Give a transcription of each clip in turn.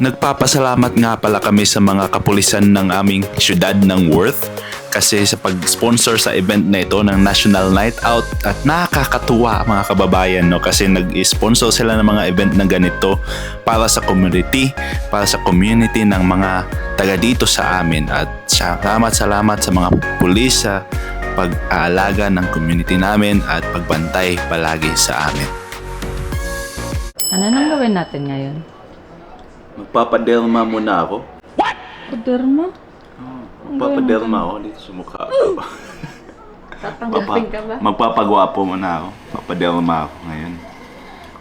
Nagpapasalamat nga pala kami sa mga kapulisan ng aming syudad ng Worth kasi sa pag-sponsor sa event na ito ng National Night Out at nakakatuwa mga kababayan no kasi nag-sponsor sila ng mga event na ganito para sa community ng mga taga dito sa amin at salamat sa mga pulis sa pag-aalaga ng community namin at pagbantay palagi sa amin. Ano nang gawin natin ngayon? Magpapaderma muna ako. Paderma? Magpapaderma ako dito sa mukha ko. Tatanggapin ka ba? Magpapagwapo muna ako. Papaderma ako ngayon.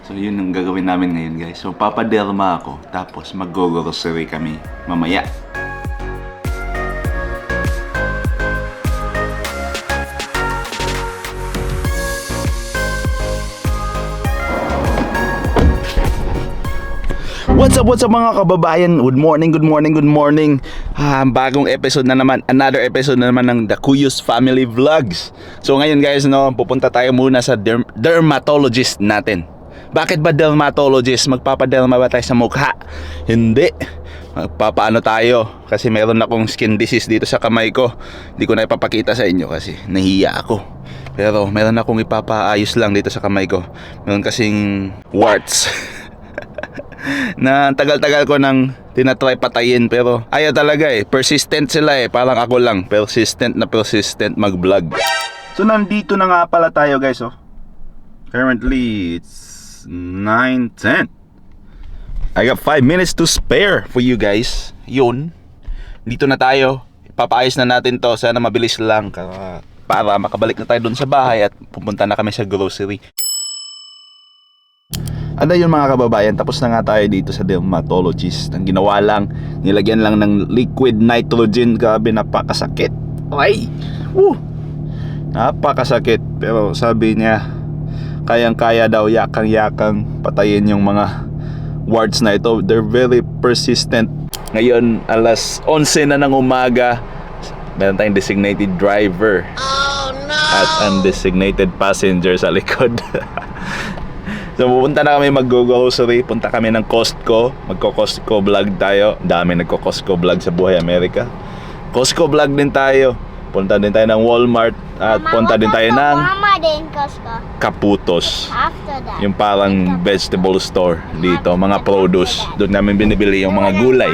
So yun ang gagawin namin ngayon guys. So papaderma ako tapos mag-grocery kami mamaya. What's up mga kababayan? Good morning. Bagong episode na naman, another episode na naman ng The Cuyos Family Vlogs. So ngayon guys, no, pupunta tayo muna sa dermatologist natin. Bakit ba dermatologist? Magpapaderma ba tayo sa mukha? Hindi. Magpapaano tayo? Kasi meron akong skin disease dito sa kamay ko. Hindi ko na ipapakita sa inyo kasi nahiya ako. Pero meron akong ipapaayos lang dito sa kamay ko. Meron kasing warts. Na tagal-tagal ko nang tinatry patayin pero ayaw talaga eh. Persistent sila eh. Parang ako lang. Persistent mag-vlog. So nandito na nga pala tayo guys oh. Currently it's 9:10. I got 5 minutes to spare for you guys. Yun. Dito na tayo. Ipapaayos na natin to. Sana mabilis lang para makabalik na tayo dun sa bahay at pupunta na kami sa grocery. Ano yun mga kababayan, tapos na nga tayo dito sa dermatologist. Ang ginawa lang, nilagyan lang ng liquid nitrogen. Grabe, napakasakit. Ay! Woo! Napakasakit. Pero sabi niya, kayang-kaya daw, yakang-yakang patayin yung mga warts na ito. They're very persistent. Ngayon, alas 11 na ng umaga, meron tayong designated driver. Oh no! At undesignated passenger sa likod. So pupunta na kami mag-grocery, punta kami ng Costco, magko-Costco vlog tayo. Dami nagko-Costco vlog sa Buhay Amerika. Costco vlog din tayo. Punta din tayo ng Walmart at punta din tayo ng Caputos. Yung parang vegetable store dito, mga produce. Doon namin binibili yung mga gulay.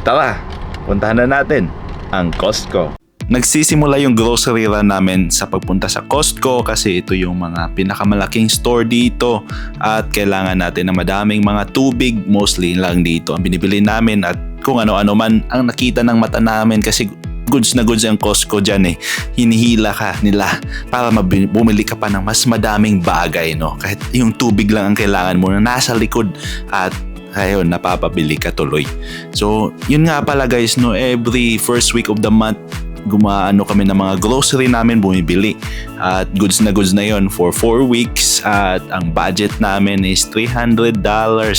Tara, puntahan na natin ang Costco. Nagsisimula yung grocery run namin sa pagpunta sa Costco kasi ito yung mga pinakamalaking store dito at kailangan natin ng madaming mga tubig, mostly lang dito ang binibili namin at kung ano-ano man ang nakita ng mata namin kasi goods na goods ang Costco dyan eh. Hinihila ka nila para bumili ka pa ng mas madaming bagay no. Kahit yung tubig lang ang kailangan mo na nasa likod at ayun, napapabili ka tuloy. So yun nga pala guys no, every first week of the month gumaano kami ng mga grocery namin bumibili at goods na yon for 4 weeks at ang budget namin is $300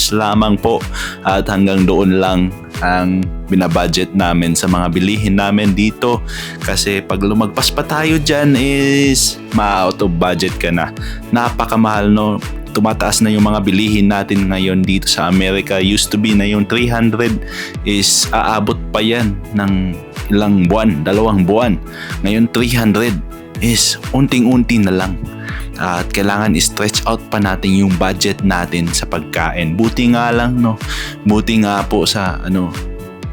lamang po at hanggang doon lang ang binabudget namin sa mga bilihin namin dito kasi pag lumagpas pa tayo dyan is ma-out of budget ka na. Napakamahal no, tumataas na yung mga bilihin natin ngayon dito sa Amerika. Used to be na yung 300 is aabot pa yan ng ilang buwan, 2 buwan. Ngayon 300 is unting-unti na lang. At kailangan i-stretch out pa natin yung budget natin sa pagkain. Buti nga lang no. Buti nga po sa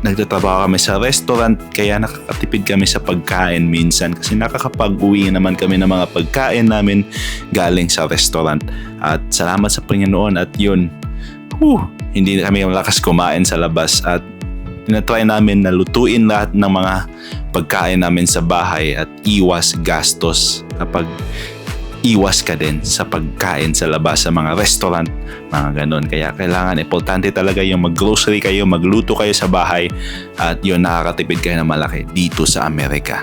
nagtatrabaho kami sa restaurant kaya nakakatipid kami sa pagkain minsan kasi nakakapag-uwi naman kami ng mga pagkain namin galing sa restaurant. At salamat sa Panginoon at yun. Hindi kami malakas kumain sa labas at tinatry namin na lutuin lahat ng mga pagkain namin sa bahay at iwas gastos kapag iwas ka din sa pagkain sa labas sa mga restaurant, mga ganon. Kaya kailangan, importante talaga yung mag-grocery kayo, magluto kayo sa bahay at yun nakakatipid kayo ng malaki dito sa Amerika.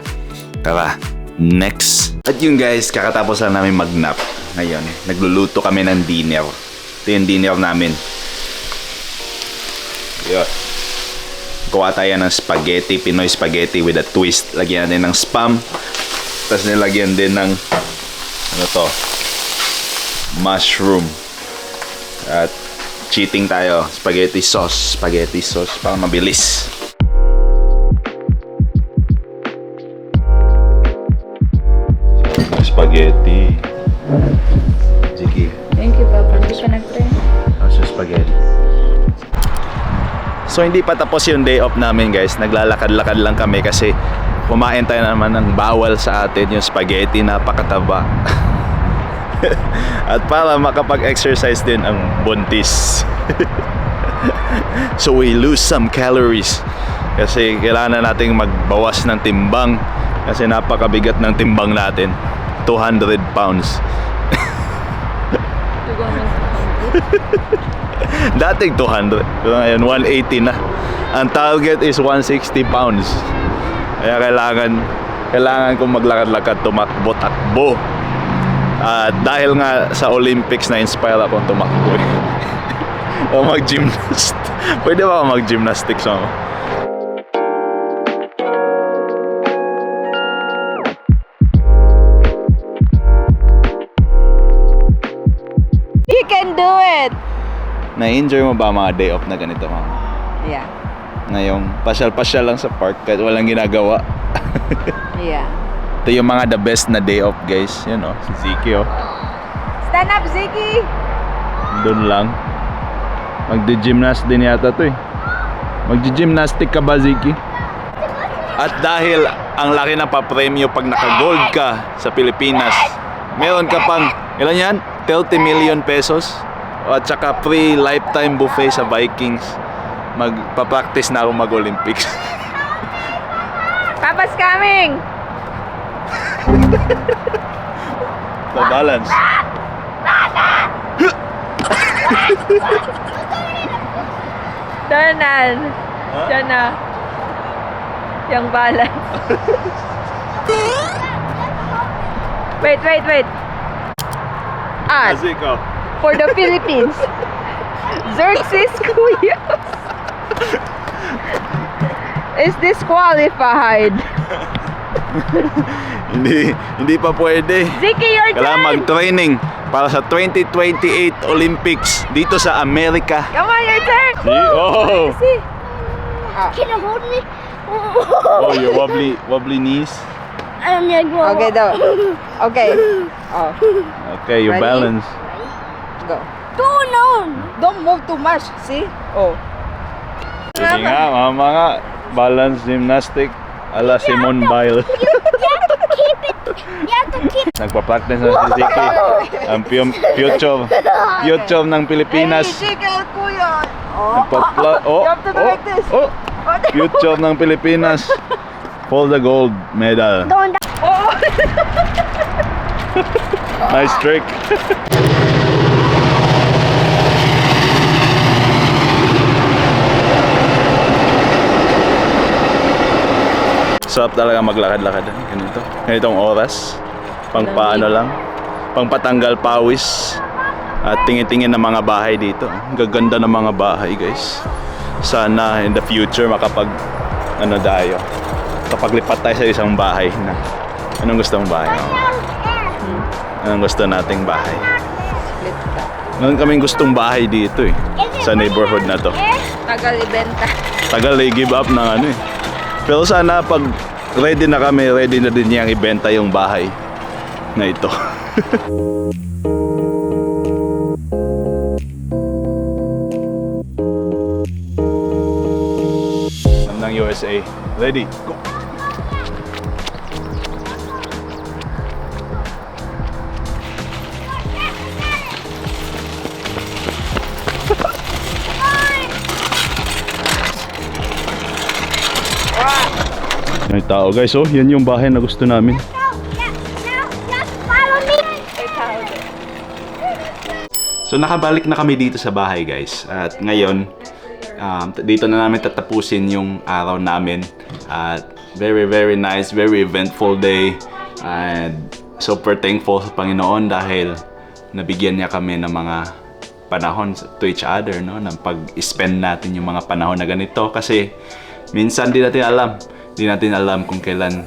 Tara, next! At yun guys, kakatapos lang namin mag-nap. Ngayon, nagluluto kami ng dinner. Ito yung dinner namin. Yun. Kuha tayo ng spaghetti, Pinoy spaghetti with a twist. Lagyan natin ng spam. Tapos nilagyan din ng mushroom. At Cheating tayo. Spaghetti sauce para mabilis. Spaghetti. Sige. Thank you, Papa. Hindi ka nag-try. So, spaghetti. So, hindi pa tapos yung day off namin, guys. Naglalakad-lakad lang kami kasi kumain tayo naman ng bawal sa atin, yung spaghetti, napakataba. At para makapag-exercise din ang buntis. So, we lose some calories. Kasi kailangan nating magbawas ng timbang. Kasi napakabigat ng timbang natin. 200 pounds. Dating 200, pero ngayon 180 na. Ang target is 160 pounds. Kaya kailangan kong maglakad-lakad, tumakbo-takbo. At dahil nga sa Olympics na inspire akong tumakbo. O mag-gymnast. Pwede ba ako mag-gymnastics mo? You can do it! Na-enjoy mo ba mga day off na ganito, mama? Yeah. Na yung pasyal-pasyal lang sa park kahit walang ginagawa. Yeah. Ito yung mga the best na day off, guys. Yan o, si Ziki o. Stand up, Ziggy! Doon lang. Magdi-gymnast din yata to eh. Magdi-gymnastic ka ba, Ziki? At dahil ang laki ng papremyo pag naka-gold ka sa Pilipinas, meron ka pang, ilan yan? 30 million pesos. At saka free lifetime buffet sa Vikings. Magpa-practice na ako mag-Olympics. Papa's coming! So balance. Danan! Diyan na. Yung balance. Wait. At Ziko. for the Philippines, Xerxes Cuyos is disqualified. Hindi pa pwede. Ziki, your Kailangan turn! mag-training para sa 2028 Olympics dito sa Amerika. Come on, your turn! Oh, See? Can you hold me? oh, your wobbly knees. I'm gonna go. Okay, daw. Okay. Oh, Okay, you Ready? balance. go. No. Don't move too much. See? Oh. Sige nga, mama nga. Balance gymnastic ala Simone Biles. You have to keep it. You have to keep. Nagpa-practice na si Ziki. Ang future ng Pilipinas. Hey, Ziki, kuya. Oh. Oh, You have to do like this. oh. Future ng Pilipinas. For the gold medal. Don't. Oh. Nice trick. Sarap talaga maglakad-lakad. Ganitong oras. Pang paano lang. Pang patanggal pawis. At tingin-tingin ng mga bahay dito. Ang gaganda ng mga bahay, guys. Sana in the future tayo. Kapaglipat tayo sa isang bahay na. Anong gusto mong bahay? Anong gusto nating bahay? Split ka. Meron kaming gustong bahay dito eh. Sa neighborhood na to. Tagal ibenta. Tagal na i-give up ng ano eh. Pero sana pag ready na kami, ready na din niyang ibenta yung bahay na ito. ng USA. Ready? Go! May tao guys, oh, yan yung bahay na gusto namin. Just follow me. So nakabalik na kami dito sa bahay guys. At ngayon, dito na namin tatapusin yung araw namin. At very nice, very eventful day. And super thankful sa Panginoon dahil nabigyan niya kami ng mga panahon to each other, no? Nang pag-spend natin yung mga panahon na ganito. Kasi minsan di natin alam kung kailan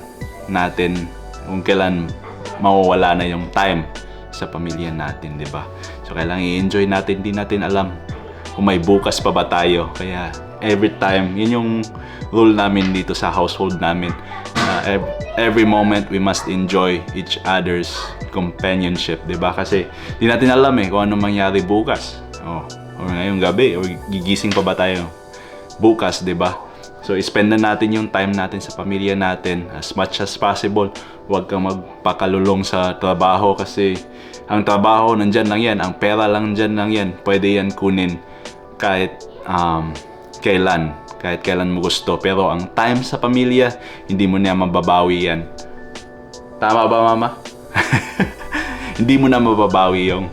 mawawala na yung time sa pamilya natin, di ba? So kailangan i-enjoy natin, di natin alam kung may bukas pa ba tayo. Kaya every time, yun yung rule namin dito sa household namin. Every moment we must enjoy each other's companionship, 'di ba? Kasi di natin alam kung ano mangyari bukas. Or ngayong gabi, or gigising pa ba tayo bukas, 'di ba? So spend na natin yung time natin sa pamilya natin as much as possible. Huwag kang magpakalulong sa trabaho kasi ang trabaho nandyan lang yan, ang pera lang dyan lang yan. Pwede yan kunin kahit kailan mo gusto. Pero ang time sa pamilya, hindi mo na mababawi yan. Tama ba, Mama? Hindi mo na mababawi yung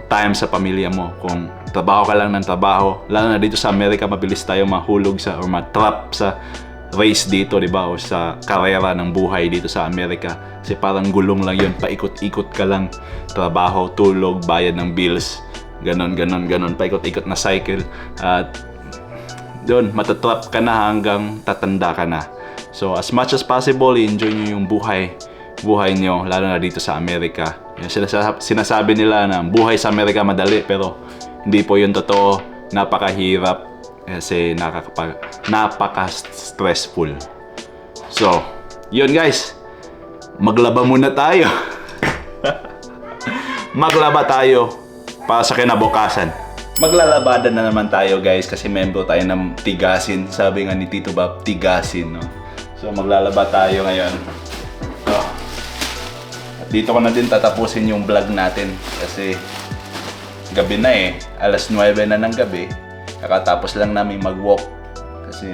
time sa pamilya mo. Kung trabaho ka lang ng trabaho, lalo na dito sa Amerika, mabilis tayo mahulog or matrap sa race dito, di ba? O sa karera ng buhay dito sa Amerika. Kasi parang gulong lang yun. Paikot-ikot ka lang. Trabaho, tulog, bayad ng bills. Ganon. Paikot-ikot na cycle. At doon, matatrap ka na hanggang tatanda ka na. So, as much as possible, enjoy nyo yung buhay nyo, lalo na dito sa Amerika. Sinasabi nila na buhay sa Amerika madali, pero hindi po yun totoo. Napakahirap kasi napaka-stressful. So, yun guys. Maglaba muna tayo. Maglaba tayo para sa kinabukasan. Maglalabada na naman tayo guys kasi membro tayo ng Tigasin. Sabi nga ni Tito Bob, Tigasin, no? So maglalaba tayo ngayon. So, at dito ko na din tatapusin yung vlog natin kasi gabi na alas 9 na ng gabi. Kakatapos lang namin mag-walk kasi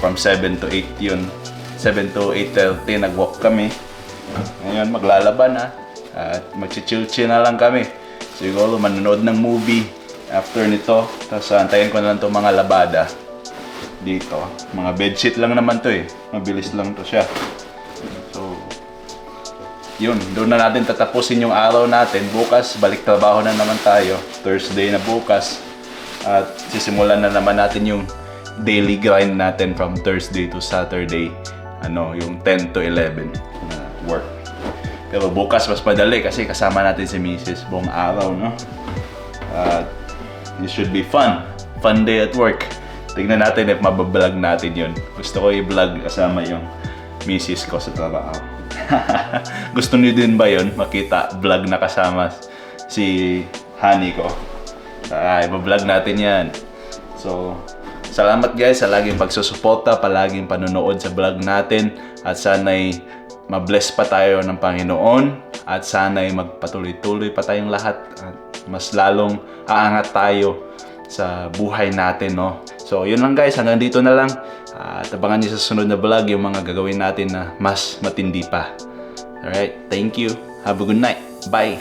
from 7 to 8 yun. 7 to 8:30 nag-walk kami. Ngayon maglalaba na at mag-chill na lang kami. Siguro manonood ng movie after nito. Tapos antayin ko na lang itong mga labada dito. Mga bedsheet lang naman to Mabilis lang to siya. So, yun. Doon na natin tatapusin yung araw natin. Bukas, balik trabaho na naman tayo. Thursday na bukas. At sisimulan na naman natin yung daily grind natin from Thursday to Saturday. Yung 10 to 11 na work. Pero bukas mas madali kasi kasama natin si Mrs. buong araw, no? It should be fun. Fun day at work. Tignan natin if mabablog natin yun. Gusto ko i-vlog kasama yung Mrs. ko sa trabaho. Gusto niyo din ba yun? Makita vlog na kasama si honey ko. Iba-vlog natin yan. So, salamat guys sa laging pagsusuporta, palaging panonood sa vlog natin. At sana'y ma-bless pa tayo ng Panginoon at sana'y magpatuloy-tuloy pa tayong lahat at mas lalong aangat tayo sa buhay natin, no? So, yun lang guys. Hanggang dito na lang. At abangan niyo sa sunod na vlog yung mga gagawin natin na mas matindi pa. Alright, thank you. Have a good night. Bye!